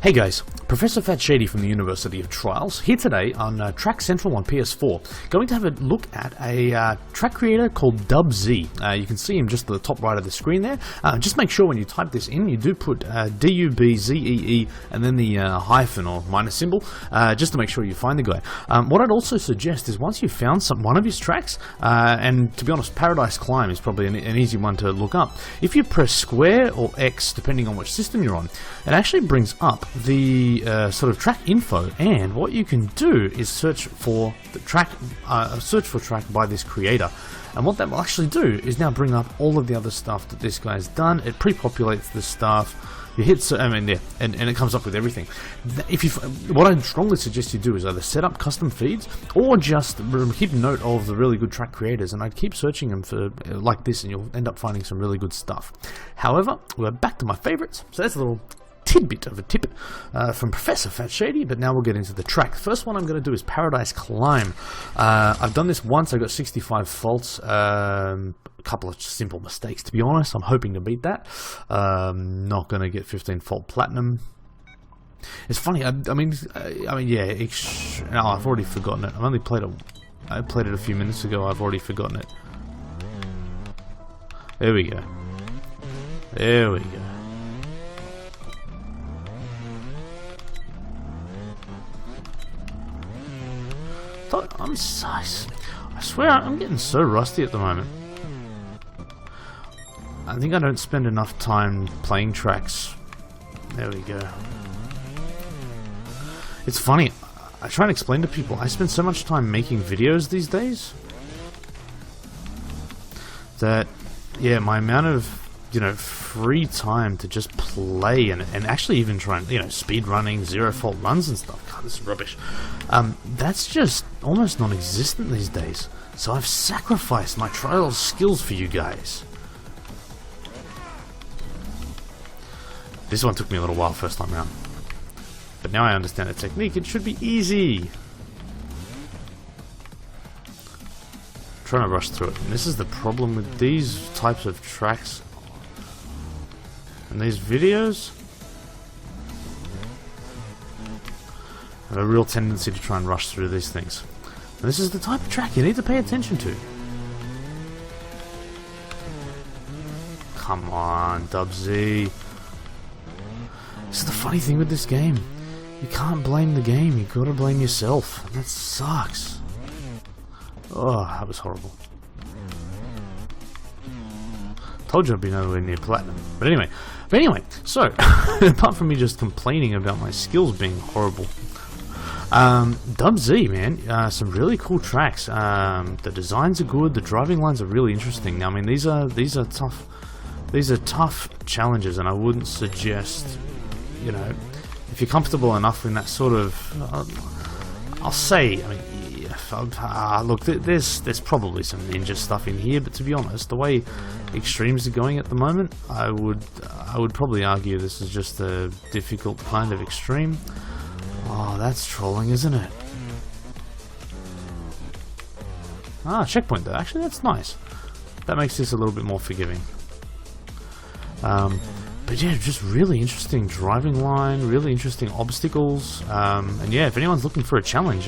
Hey guys, Professor Fat Shady from the University of Trials, here today on Track Central on PS4, going to have a look at a track creator called dUBZEE. You can see him just at the top right of the screen there. Just make sure when you type this in, you do put dUBZEE and then the hyphen or minus symbol, just to make sure you find the guy. What I'd also suggest is once you've found one of his tracks, and to be honest, Paradise Climb is probably an easy one to look up. If you press square or X, depending on which system you're on, it actually brings up the sort of track info, and what you can do is search for the track, track by this creator. And what that will actually do is now bring up all of the other stuff that this guy's done. It pre-populates the stuff. You hit, and it comes up with everything. What I'd strongly suggest you do is either set up custom feeds or just keep note of the really good track creators, and I'd keep searching them for like this, and you'll end up finding some really good stuff. However, we're back to my favorites, so that's a little tidbit of a tip from Professor Fat Shady, but now we'll get into the track. The first one I'm going to do is Paradise Climb. I've done this once. I got 65 faults, a couple of simple mistakes, to be honest. I'm hoping to beat that. Not going to get 15 fault platinum. It's funny. I mean, yeah. No, I've already forgotten it. I've only played it. I played it a few minutes ago. I've already forgotten it. There we go. There we go. I swear I'm getting so rusty at the moment. I think I don't spend enough time playing tracks. There we go. It's funny, I try and explain to people, I spend so much time making videos these days that, yeah, my amount of, free time to just play and actually even try and, speed running, zero fault runs and stuff. God, this is rubbish. That's just almost non-existent these days. So I've sacrificed my trial skills for you guys. This one took me a little while first time around, but now I understand the technique. It should be easy. I'm trying to rush through it, and this is the problem with these types of tracks and these videos. I have a real tendency to try and rush through these things. And this is the type of track you need to pay attention to. Come on, dUBZEE. This is the funny thing with this game. You can't blame the game, you gotta blame yourself. And that sucks. Oh, that was horrible. Told you I'd be nowhere near platinum. But anyway, so, apart from me just complaining about my skills being horrible, dUBZEE, man, some really cool tracks. The designs are good, the driving lines are really interesting. Now, I mean, these are tough challenges, and I wouldn't suggest, if you're comfortable enough in that sort of, I'll say, I mean, look, there's probably some ninja stuff in here, but to be honest, the way extremes are going at the moment, I would probably argue this is just a difficult kind of extreme. Oh, that's trolling, isn't it? Ah, checkpoint though. Actually, that's nice. That makes this a little bit more forgiving. But yeah, just really interesting driving line, really interesting obstacles. And yeah, if anyone's looking for a challenge,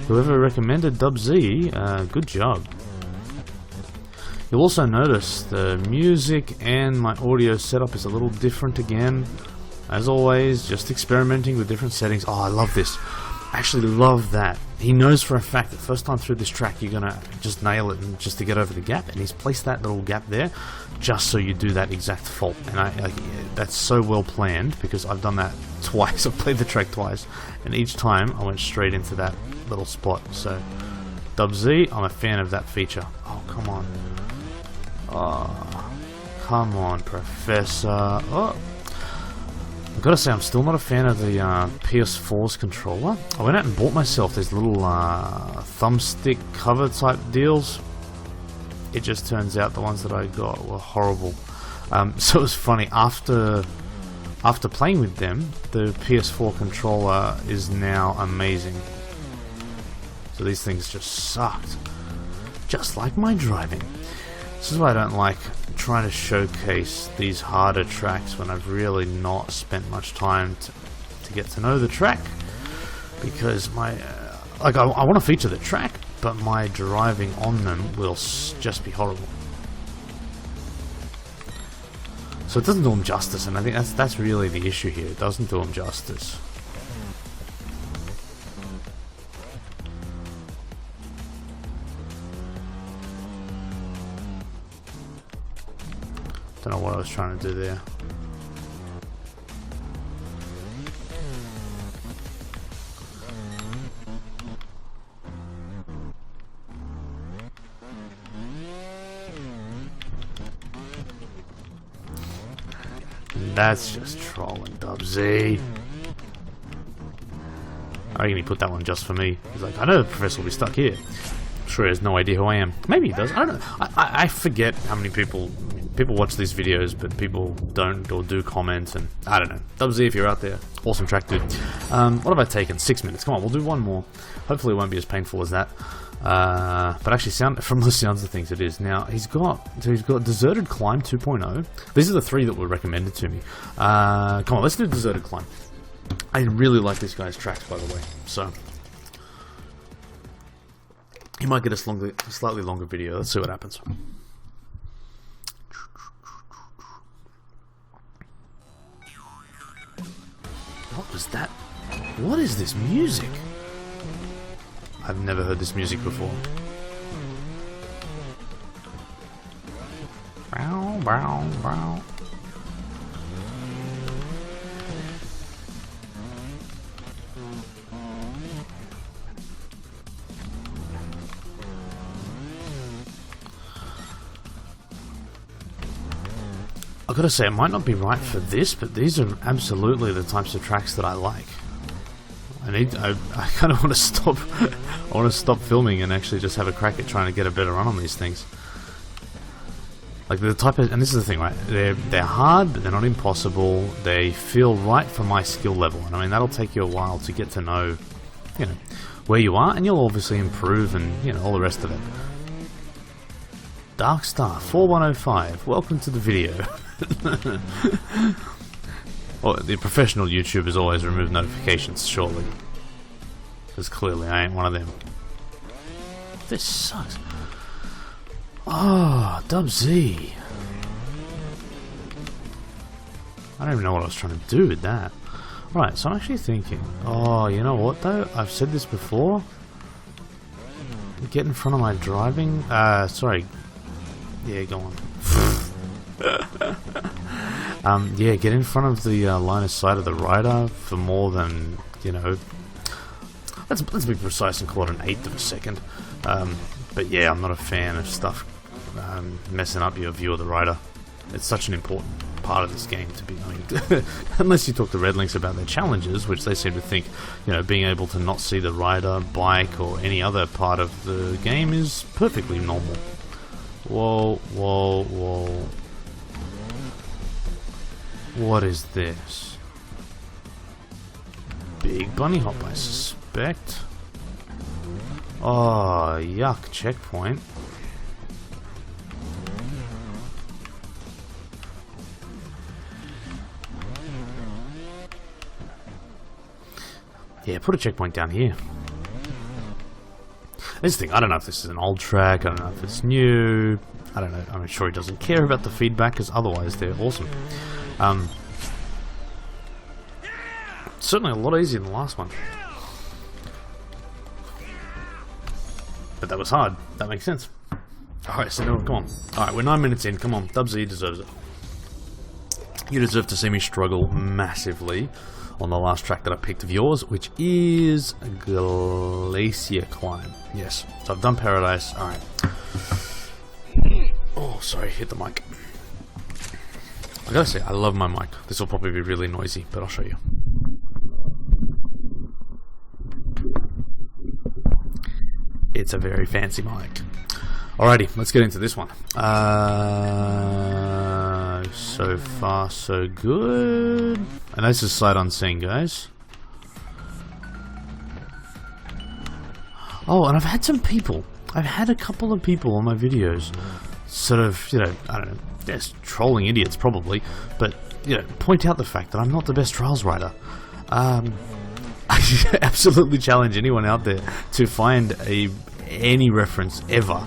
whoever recommended dUBZEE, good job. You'll also notice the music and my audio setup is a little different again. As always, just experimenting with different settings. Oh, I love this. I actually love that. He knows for a fact that first time through this track you're gonna just nail it and just to get over the gap, and he's placed that little gap there just so you do that exact fault. And that's so well planned, because I've done that twice. I've played the track twice, and each time I went straight into that little spot. So dUBZEE, I'm a fan of that feature. Oh, come on. Oh, come on, Professor. Oh, I've got to say, I'm still not a fan of the PS4's controller. I went out and bought myself these little thumbstick cover type deals. It just turns out the ones that I got were horrible. So it was funny, after playing with them, the PS4 controller is now amazing. So these things just sucked. Just like my driving. This is why I don't like trying to showcase these harder tracks when I've really not spent much time to get to know the track, because my I want to feature the track, but my driving on them will just be horrible. So it doesn't do them justice, and I think that's really the issue here. It doesn't do them justice. Don't know what I was trying to do there. That's just trolling, dUBZEE. I reckon he put that one just for me. He's like, I know the professor will be stuck here. I'm sure he has no idea who I am. Maybe he does. I don't know. I forget how many people watch these videos, but people don't or do comment, and I don't know. dUBZEE, if you're out there, awesome track, dude. What have I taken? 6 minutes. Come on, we'll do one more. Hopefully it won't be as painful as that. But actually, from the sounds of things, it is. Now he's got Deserted Climb 2.0. These are the 3 that were recommended to me. Come on, let's do Deserted Climb. I really like this guy's tracks, by the way. So he might get a slightly longer video. Let's see what happens. What was that? What is this music? I've never heard this music before. Bow, bow, bow. I've got to say, it might not be right for this, but these are absolutely the types of tracks that I like. I kind of want to stop. I want to stop filming and actually just have a crack at trying to get a better run on these things. Like the type of, and this is the thing, right? They're hard, but they're not impossible. They feel right for my skill level, and I mean that'll take you a while to get to know, you know, where you are, and you'll obviously improve, and you know all the rest of it. Darkstar 4105, welcome to the video. Well, the professional YouTubers always remove notifications, surely. Because clearly I ain't one of them. This sucks. Oh, dUBZEE. I don't even know what I was trying to do with that. Right, so I'm actually thinking, oh, you know what though? I've said this before. Get in front of my driving. Sorry. Yeah, go on. Yeah, get in front of the line of sight of the rider for more than, you know, let's be precise and call it an 1/8 of a second. But yeah, I'm not a fan of stuff messing up your view of the rider. It's such an important part of this game to be knowing. Unless you talk to Red Links about their challenges, which they seem to think, you know, being able to not see the rider, bike, or any other part of the game is perfectly normal. Whoa, whoa, whoa. What is this? Big bunny hop, I suspect. Oh, yuck, checkpoint. Yeah, put a checkpoint down here. This thing, I don't know if this is an old track, I don't know if it's new, I don't know, I'm sure he doesn't care about the feedback, because otherwise they're awesome. Certainly a lot easier than the last one. But that was hard, that makes sense. Alright, so come on. Alright, we're 9 minutes in, come on, dUBZEE deserves it. You deserve to see me struggle massively on the last track that I picked of yours, which is Glacier Climb. Yes, so I've done Paradise. Alright. Oh, sorry, hit the mic. I gotta say, I love my mic. This will probably be really noisy, but I'll show you. It's a very fancy mic. Alrighty, let's get into this one. So far, so good. And this is sight unseen, guys. Oh, and I've had a couple of people on my videos sort of, I don't know, yes, trolling idiots probably, but, point out the fact that I'm not the best Trials writer. I absolutely challenge anyone out there to find any reference ever,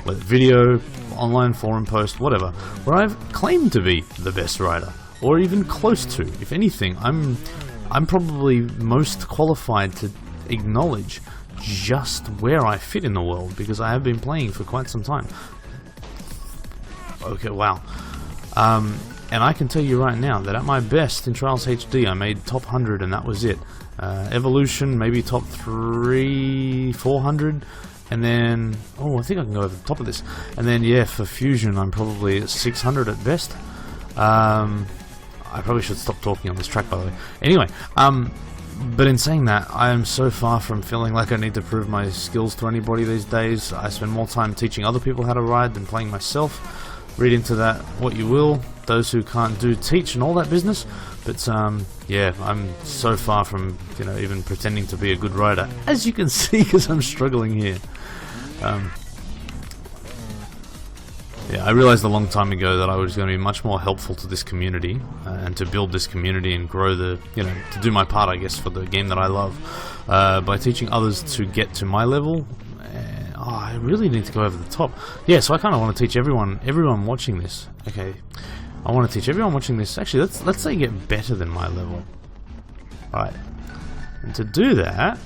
whether video, online forum post, whatever, where I've claimed to be the best writer, or even close to. If anything, I'm probably most qualified to acknowledge just where I fit in the world, because I have been playing for quite some time. Okay, wow. And I can tell you right now that at my best in Trials HD, I made top 100 and that was it. Evolution, maybe top 300, 400, and then, I think I can go over the top of this. And then, yeah, for Fusion, I'm probably at 600 at best. I probably should stop talking on this track, by the way. Anyway, but in saying that, I am so far from feeling like I need to prove my skills to anybody these days. I spend more time teaching other people how to ride than playing myself. Read into that what you will. Those who can't do teach and all that business. But yeah, I'm so far from even pretending to be a good rider, as you can see, because I'm struggling here. Yeah, I realized a long time ago that I was going to be much more helpful to this community and to build this community and grow the, to do my part, I guess, for the game that I love by teaching others to get to my level. I really need to go over the top. Yeah, so I kind of want to teach everyone watching this. Okay, I want to teach everyone watching this. Actually, let's say get better than my level. All right, and to do that,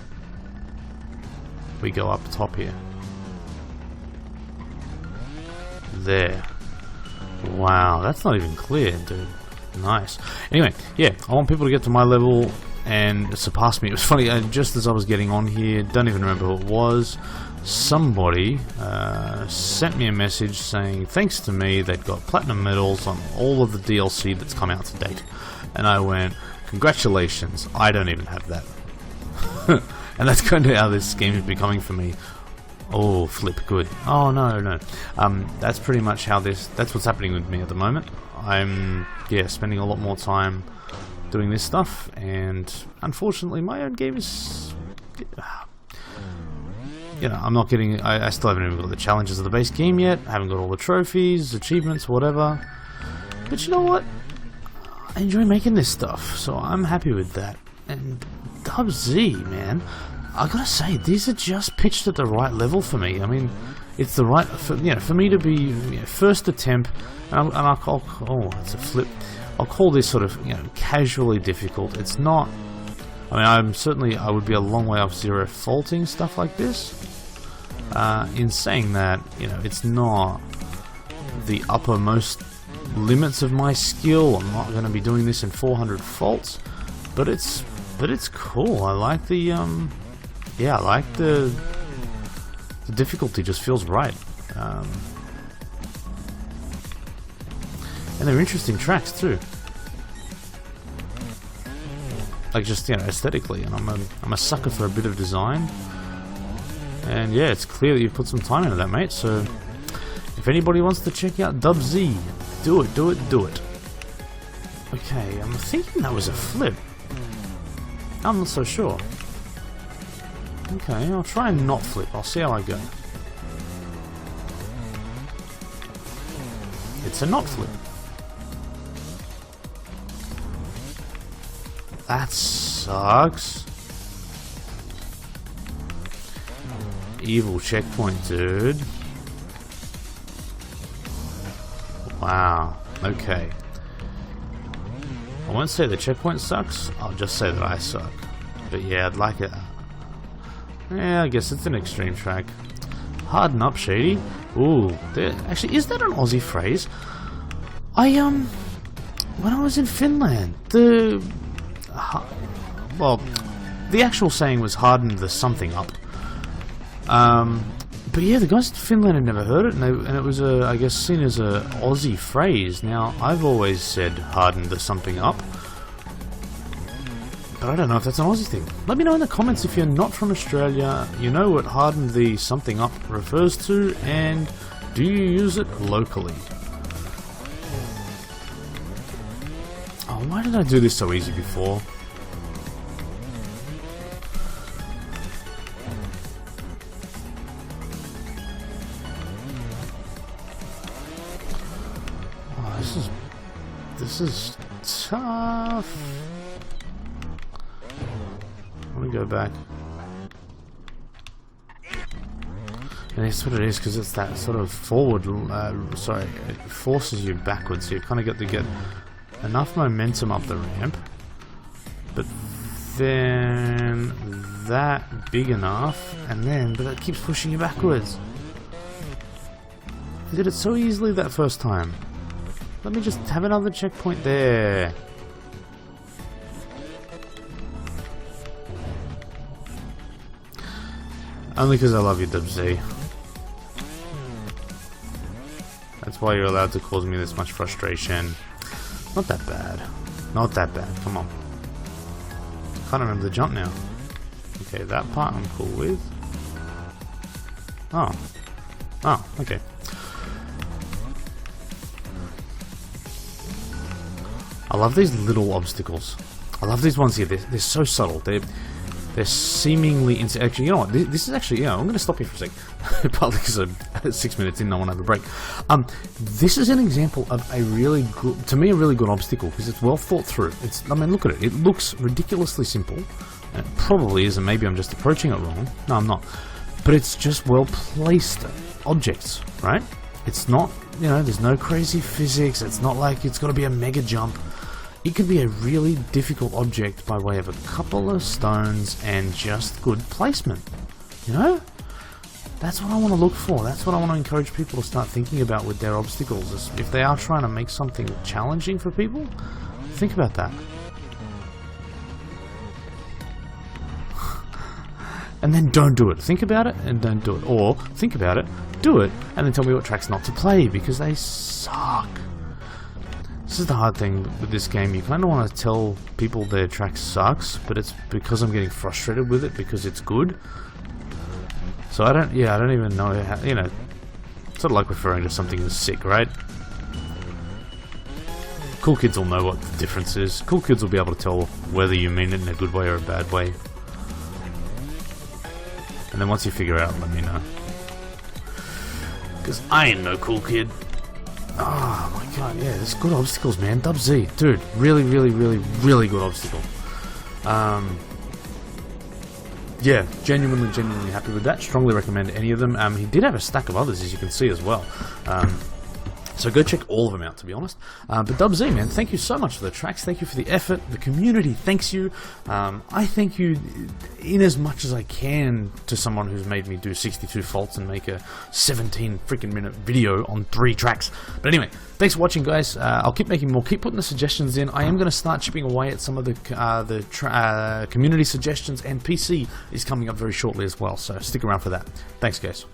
we go up top here. There. Wow, that's not even clear, dude. Nice. Anyway, yeah, I want people to get to my level and surpass me. It was funny, just as I was getting on here, don't even remember who it was, somebody sent me a message saying thanks to me they'd got platinum medals on all of the DLC that's come out to date. And I went, congratulations, I don't even have that. And that's kind of how this game is becoming for me. Oh, flip, good. Oh, no. That's pretty much how that's what's happening with me at the moment. I'm, spending a lot more time doing this stuff, and unfortunately my own game is, I'm not getting, I still haven't even got the challenges of the base game yet, I haven't got all the trophies, achievements, whatever. But you know what? I enjoy making this stuff, so I'm happy with that. And dUBZEE, man, I gotta say, these are just pitched at the right level for me. I mean, it's the right, for me to be first attempt, and I'll call, it's a flip. I'll call this sort of, casually difficult. It's not, I mean, I would be a long way off zero faulting stuff like this. In saying that, it's not the uppermost limits of my skill. I'm not going to be doing this in 400 faults, but it's cool. I like the, I like the difficulty just feels right. And they're interesting tracks too. Like just aesthetically, and I'm a sucker for a bit of design. And yeah, it's clear that you've put some time into that, mate. So if anybody wants to check out dUBZEE, do it. Okay, I'm thinking that was a flip. I'm not so sure. Okay, I'll try and not flip. I'll see how I go. It's a not flip. That sucks. Evil checkpoint, dude. Wow. Okay. I won't say the checkpoint sucks, I'll just say that I suck. But yeah, I'd like it. Yeah, I guess it's an extreme track. Harden up, Shady. Ooh. Actually, is that an Aussie phrase? When I was in Finland, the actual saying was harden the something up. But yeah, the guys in Finland had never heard it, and it was I guess seen as a Aussie phrase. Now, I've always said harden the something up, but I don't know if that's an Aussie thing. Let me know in the comments if you're not from Australia, you know what harden the something up refers to, and do you use it locally? Oh, why did I do this so easy before? This is tough. Let me go back. And that's what it is, because it's that sort of forward, sorry, it forces you backwards, so you kind of get to get enough momentum up the ramp, but then that big enough, and then, but it keeps pushing you backwards. I did it so easily that first time. Let me just have another checkpoint there. Only because I love you, dUBZEE. That's why you're allowed to cause me this much frustration. Not that bad. Not that bad. Come on. I can't remember the jump now. Okay, that part I'm cool with. Oh. Oh, okay. I love these little obstacles. I love these ones here. They're so subtle. They're seemingly actually, you know what? This is actually, yeah. I'm going to stop here for a sec, partly because I'm 6 minutes in. I want to have a break. This is an example of a really good, to me, a really good obstacle because it's well thought through. It's, I mean, look at it. It looks ridiculously simple. And it probably is, and maybe I'm just approaching it wrong. No, I'm not. But it's just well placed objects, right? It's not, you know, there's no crazy physics. It's not like it's got to be a mega jump. It could be a really difficult object by way of a couple of stones and just good placement. You know? That's what I want to look for. That's what I want to encourage people to start thinking about with their obstacles. Is if they are trying to make something challenging for people, think about that. And then don't do it. Think about it and don't do it. Or think about it, do it, and then tell me what tracks not to play because they suck. This is the hard thing with this game. You kind of want to tell people their track sucks, but it's because I'm getting frustrated with it because it's good. So I don't even know how, you know, sort of like referring to something as sick, right? Cool kids will know what the difference is. Cool kids will be able to tell whether you mean it in a good way or a bad way. And then once you figure out, let me know. Because I ain't no cool kid. Oh my god, yeah, there's good obstacles, man. dUBZEE, dude, really, really, really, really good obstacle. Yeah, genuinely happy with that. Strongly recommend any of them. He did have a stack of others, as you can see as well. So go check all of them out, to be honest. But dUBZEE, man, thank you so much for the tracks. Thank you for the effort. The community thanks you. I thank you in as much as I can to someone who's made me do 62 faults and make a 17 freaking minute video on 3 tracks. But anyway, thanks for watching, guys. I'll keep making more. Keep putting the suggestions in. I am going to start chipping away at some of the community suggestions, and PC is coming up very shortly as well. So stick around for that. Thanks, guys.